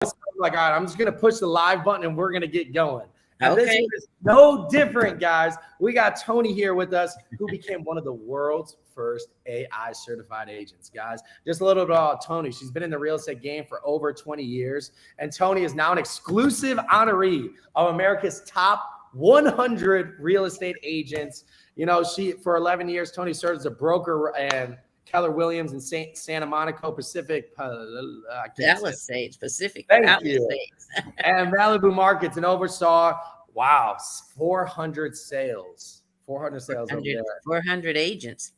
like, all right, I'm just going to push the live button and we're going to get going. And this Okay. is no different, guys. We got Toni here with us, who became one of the world's first AI certified agents, guys. Just a little bit about Toni. She's been in the real estate game for over 20 years. And Toni is now an exclusive honoree of America's top 100 real estate agents. You know, for 11 years, Toni served as a broker and Keller Williams and Santa Monica Pacific. Palisades, Pacific Thank Palisades. you. And Malibu Markets and oversaw, wow, 400 sales. 400 sales over there. 400 agents.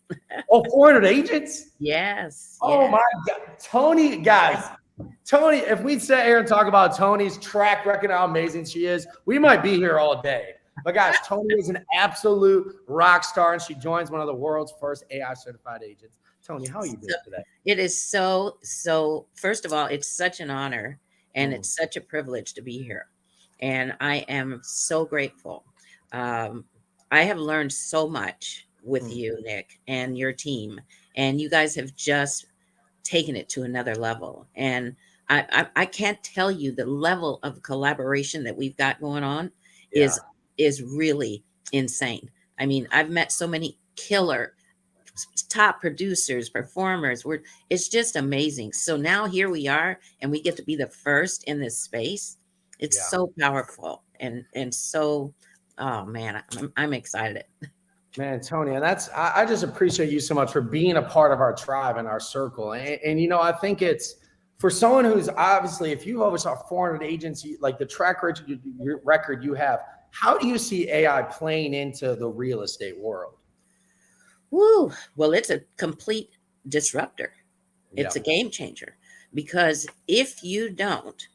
Oh, 400 agents? Yes. Oh, my God. Toni, guys. Toni, if we sit here and talk about Toni's track record, how amazing she is, we might be here all day. But guys, Toni is an absolute rock star, and she joins one of the world's first AI certified agents. Toni, how are you doing today? It is so, first of all, it's such an honor and it's such a privilege to be here. And I am so grateful. I have learned so much with you, Nick, and your team. And you guys have just taken it to another level. And I can't tell you the level of collaboration that we've got going on is really insane. I mean, I've met so many killer top producers, performers. It's just amazing. So now here we are, and we get to be the first in this space. It's so powerful and so, oh man, I'm excited. Man, Toni, and I just appreciate you so much for being a part of our tribe and our circle. And you know, I think it's for someone who's obviously, if you've oversaw 400 agents, like the track record you have, how do you see AI playing into the real estate world? Woo. Well, it's a complete disruptor. It's a game changer, because if you don't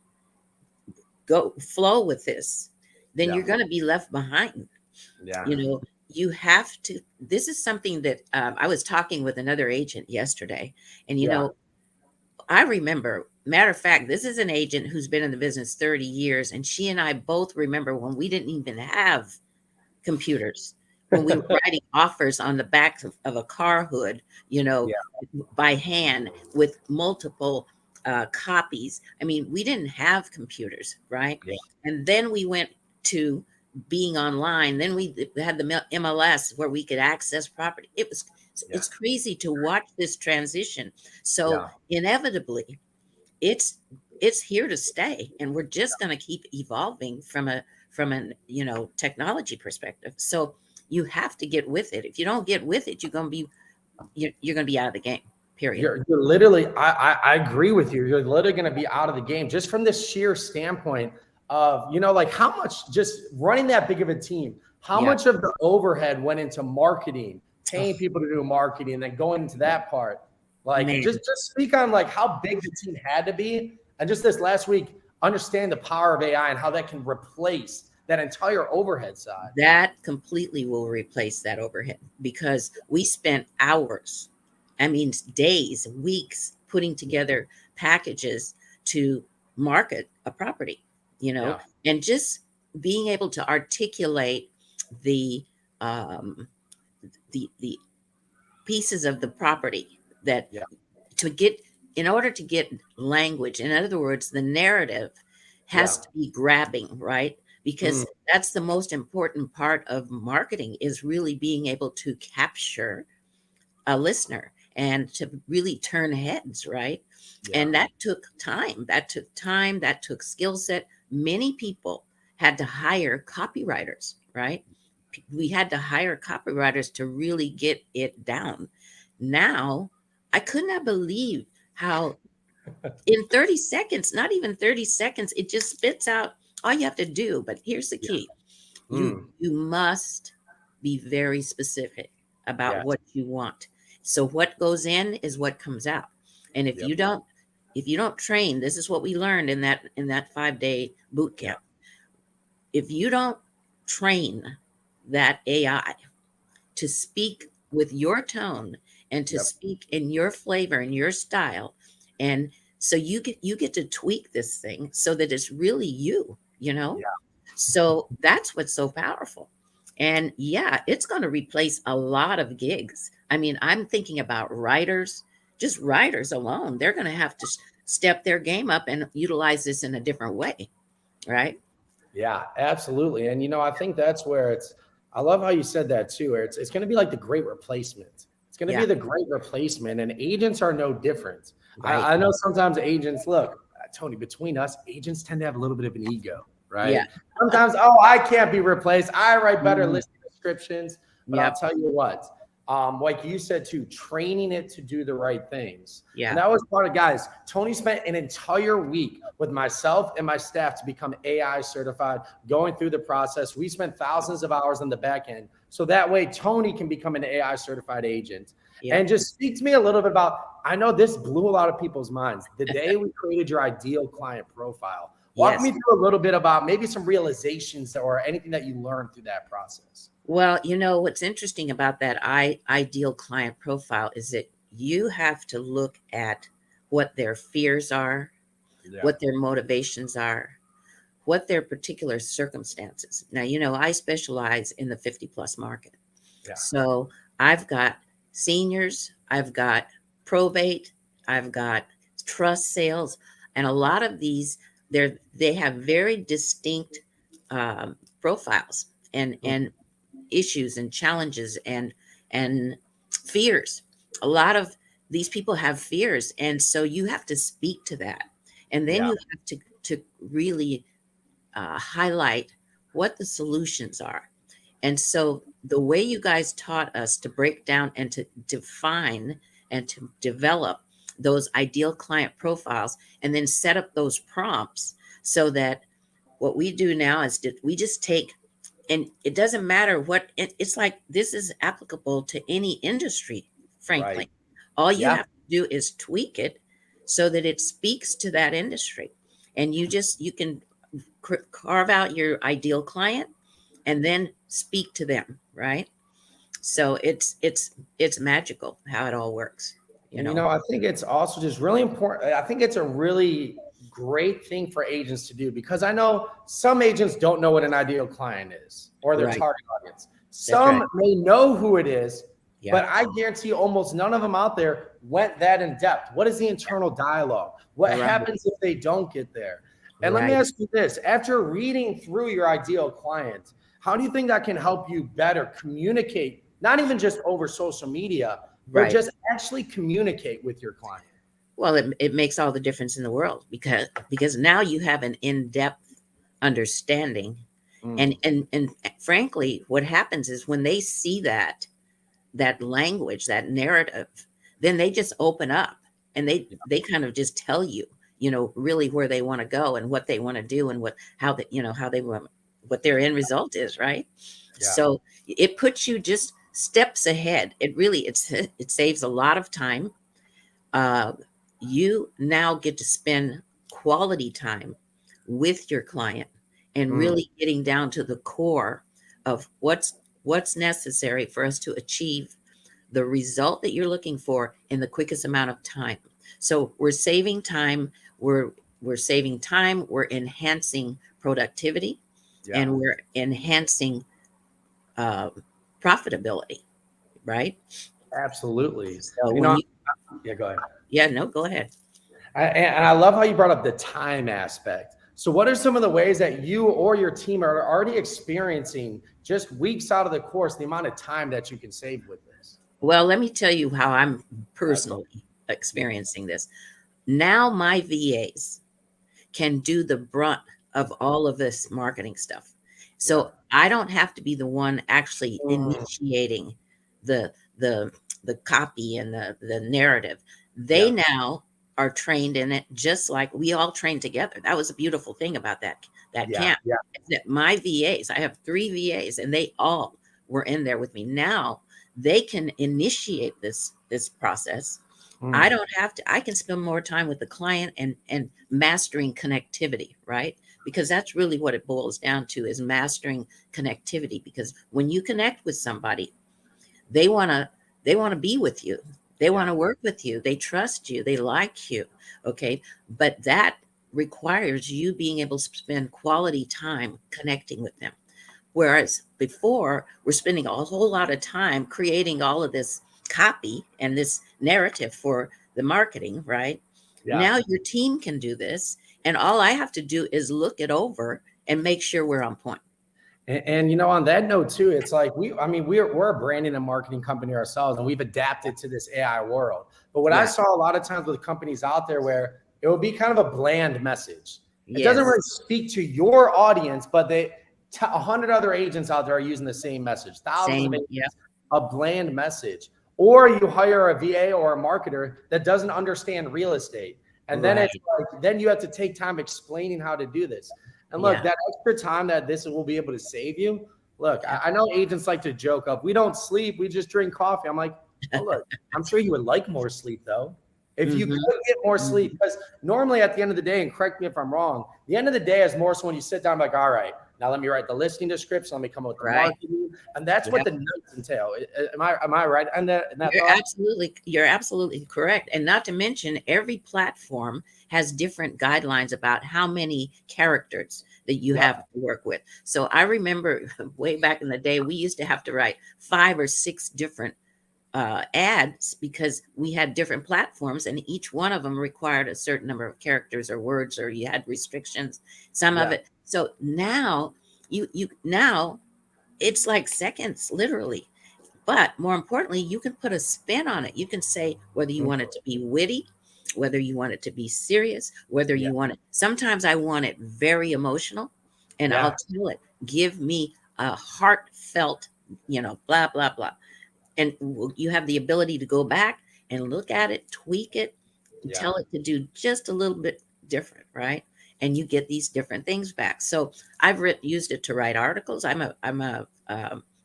go flow with this, then you're going to be left behind. You know, you have to, this is something that I was talking with another agent yesterday, and, you know, I remember, matter of fact, this is an agent who's been in the business 30 years. And she and I both remember when we didn't even have computers, when we were writing offers on the back of a car hood, you know, by hand with multiple copies. I mean, we didn't have computers, right? And then we went to being online. Then we had the MLS where we could access property. It's crazy to watch this transition. So inevitably, it's here to stay, and we're just going to keep evolving from an you know, technology perspective. So you have to get with it. If you don't get with it, you're going to be out of the game. Period. You're literally, I agree with you. You're literally going to be out of the game just from this sheer standpoint of, you know, like how much just running that big of a team, how much of the overhead went into marketing, paying people to do marketing, and then going into that part. Like, just speak on like how big the team had to be. And just this last week, understand the power of AI and how that can replace that entire overhead side. That completely will replace that overhead, because we spent hours, I mean, days, weeks putting together packages to market a property, you know, and just being able to articulate the pieces of the property that in order to get language, in other words, the narrative has to be grabbing, right? Because that's the most important part of marketing, is really being able to capture a listener and to really turn heads, right? And that took time. That took skill set. Many people had to hire copywriters, right? We had to hire copywriters to really get it down. Now, I could not believe how in 30 seconds, not even 30 seconds, it just spits out all you have to do. But here's the key. You must be very specific about what you want. So what goes in is what comes out. And if you don't train, this is what we learned in that 5-day boot camp. If you don't train that AI to speak with your tone and to speak in your flavor and your style, and so you get to tweak this thing so that it's really you know? So that's what's so powerful. And it's going to replace a lot of gigs. I mean, I'm thinking about writers, just writers alone. They're going to have to step their game up and utilize this in a different way, right? Yeah, absolutely. And I think that's where I love how you said that too, where it's going to be like the great replacement. It's going to Yeah, be the great replacement, and agents are no different. right. I know sometimes agents, look, Tony, between us, agents tend to have a little bit of an ego, Yeah. right? Sometimes, oh, I can't be replaced. I write better Mhm. listing descriptions. But I'll Yep. tell you what, like you said too, training it to do the right things. And Yeah. that was part of, guys, Tony spent an entire week with myself and my staff to become AI certified, going through the process. We spent thousands of hours on the back end. So that way Tony can become an AI certified agent. Yep. And just speak to me a little bit about, I know this blew a lot of people's minds. The day we created your ideal client profile, walk Yes. me through a little bit about maybe some realizations or anything that you learned through that process. Well, what's interesting about that ideal client profile is that you have to look at what their fears are, Yeah. what their motivations are, what their particular circumstances. Now, I specialize in the 50 plus market. Yeah. So I've got seniors, I've got probate, I've got trust sales, and a lot of these, they have very distinct profiles and issues and challenges and fears. A lot of these people have fears, and so you have to speak to that, and then Yeah. you have to really highlight what the solutions are. And so the way you guys taught us to break down and to define and to develop those ideal client profiles and then set up those prompts, so that what we do now is we just take, and it doesn't matter what it's like, this is applicable to any industry, frankly. Right. All you Yeah. have to do is tweak it so that it speaks to that industry, and you can carve out your ideal client and then speak to them, right? So it's magical how it all works, I think it's also just really important. I think it's a really great thing for agents to do, because I know some agents don't know what an ideal client is or their Right. target audience. Some right. may know who it is, Yeah. but I guarantee almost none of them out there went that in depth. What is the internal dialogue? What Right. happens if they don't get there? And let me Right. ask you this: after reading through your ideal client, how do you think that can help you better communicate, not even just over social media, but Right. just actually communicate with your client? Well, it makes all the difference in the world, because now you have an in-depth understanding. Mm. And frankly, what happens is when they see that language, that narrative, then they just open up, and they kind of just tell you, really where they want to go and what they want to do, and how they want, what their end result is, right? Yeah. So it puts you just steps ahead. It saves a lot of time. You now get to spend quality time with your client and really getting down to the core of what's necessary for us to achieve the result that you're looking for in the quickest amount of time. So we're saving time, we're saving time, we're enhancing productivity, Yeah. and we're enhancing profitability, right? Absolutely. So Yeah, go ahead. yeah, no, go ahead. And I love how you brought up the time aspect. So what are some of the ways that you or your team are already experiencing, just weeks out of the course, the amount of time that you can save with this? Well, let me tell you how I'm personally experiencing this. Now my VAs can do the brunt of all of this marketing stuff. So I don't have to be the one actually initiating the copy and the narrative. They now are trained in it, just like we all trained together. That was a beautiful thing about that camp. Yeah. That my VAs, I have 3 VAs, and they all were in there with me. Now they can initiate this process. I don't have to. I can spend more time with the client and mastering connectivity, right? Because that's really what it boils down to, is mastering connectivity. Because when you connect with somebody, they want to be with you. They want to work with you. They trust you. They like you. Okay. But that requires you being able to spend quality time connecting with them. Whereas before, we're spending a whole lot of time creating all of this copy and this narrative for the marketing, right? Now your team can do this. And all I have to do is look it over and make sure we're on point. And you know, on that note too, it's like we're a branding and marketing company ourselves, and we've adapted to this AI world. But what I saw a lot of times with companies out there where it will be kind of a bland message. It doesn't really speak to your audience, but 100 other agents out there are using the same message. Thousands of agents, a bland message. Or you hire a VA or a marketer that doesn't understand real estate. And then it's like, then you have to take time explaining how to do this. And look, that extra time that this will be able to save you. Look, I know agents like to joke of, we don't sleep, we just drink coffee. I'm like, oh, look, I'm sure you would like more sleep though. If you could get more sleep, because normally at the end of the day, and correct me if I'm wrong, the end of the day is more so when you sit down like, all right, now let me write the listing description, let me come up with the marketing, and that's what the notes entail. Am I right? And you're absolutely correct. And not to mention, every platform has different guidelines about how many characters that you have to work with. So I remember way back in the day, we used to have to write 5 or 6 different ads because we had different platforms, and each one of them required a certain number of characters or words, or you had restrictions, some of it. So now now it's like seconds, literally. But more importantly, you can put a spin on it. You can say whether you want it to be witty, whether you want it to be serious, whether you want it. Sometimes I want it very emotional, and I'll tell it, give me a heartfelt, blah, blah, blah. And you have the ability to go back and look at it, tweak it, and tell it to do just a little bit different, right? And you get these different things back. So I've used it to write articles. I'm a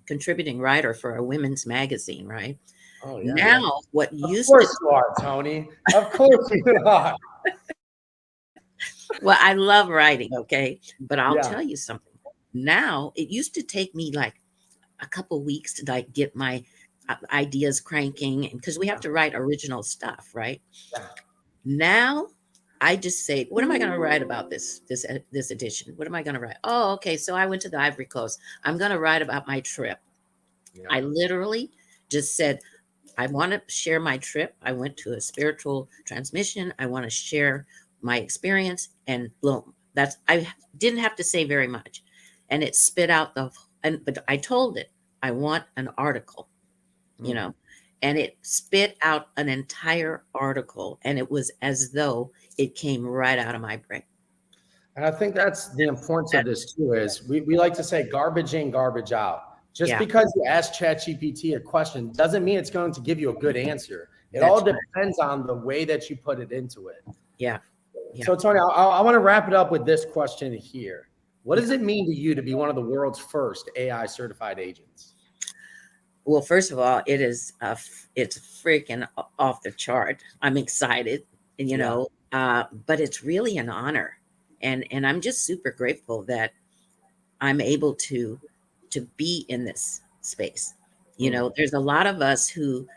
contributing writer for a women's magazine, right? Oh, yeah. Now, what used to... Of course you are, Toni. Of course you are. Well, I love writing, okay? But I'll tell you something. Now, it used to take me like a couple weeks to like get my ideas cranking, because we have to write original stuff, right? Now I just say, what am I going to write about this edition? What am I going to write? Oh, okay, so I went to the Ivory Coast. I'm going to write about my trip. I literally just said, I want to share my trip. I went to a spiritual transmission. I want to share my experience, and boom, I didn't have to say very much, and it spit out but I told it, I want an article. And it spit out an entire article, and it was as though it came right out of my brain. And I think that's the importance of this too, is we like to say garbage in, garbage out. Just because you ask ChatGPT a question doesn't mean it's going to give you a good answer. It all depends on the way that you put it into it. So Toni, I want to wrap it up with this question here. What does it mean to you to be one of the world's first AI certified agents? Well, first of all, it's freaking off the chart. I'm excited, but it's really an honor. And I'm just super grateful that I'm able to be in this space. There's a lot of us who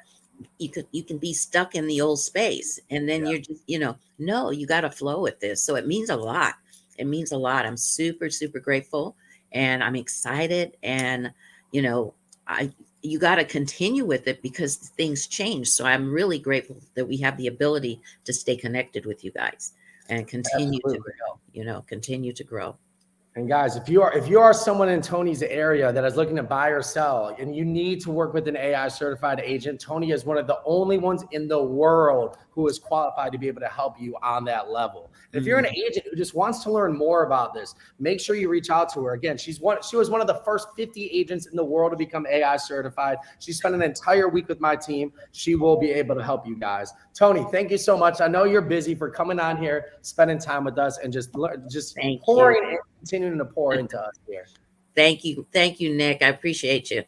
you can be stuck in the old space, and then you're just, no, you got to flow with this. So it means a lot. It means a lot. I'm super, super grateful, and I'm excited. And, you got to continue with it because things change. So I'm really grateful that we have the ability to stay connected with you guys and continue to grow, continue to grow. And guys, if you are someone in Toni's area that is looking to buy or sell, and you need to work with an AI certified agent, Toni is one of the only ones in the world who is qualified to be able to help you on that level. And if you're an agent who just wants to learn more about this, make sure you reach out to her. Again, she was one of the first 50 agents in the world to become AI certified. She spent an entire week with my team. She will be able to help you guys. Toni, thank you so much. I know you're busy, for coming on here, spending time with us, and just pouring in, continuing to pour into us here. Thank you, Nick. I appreciate you.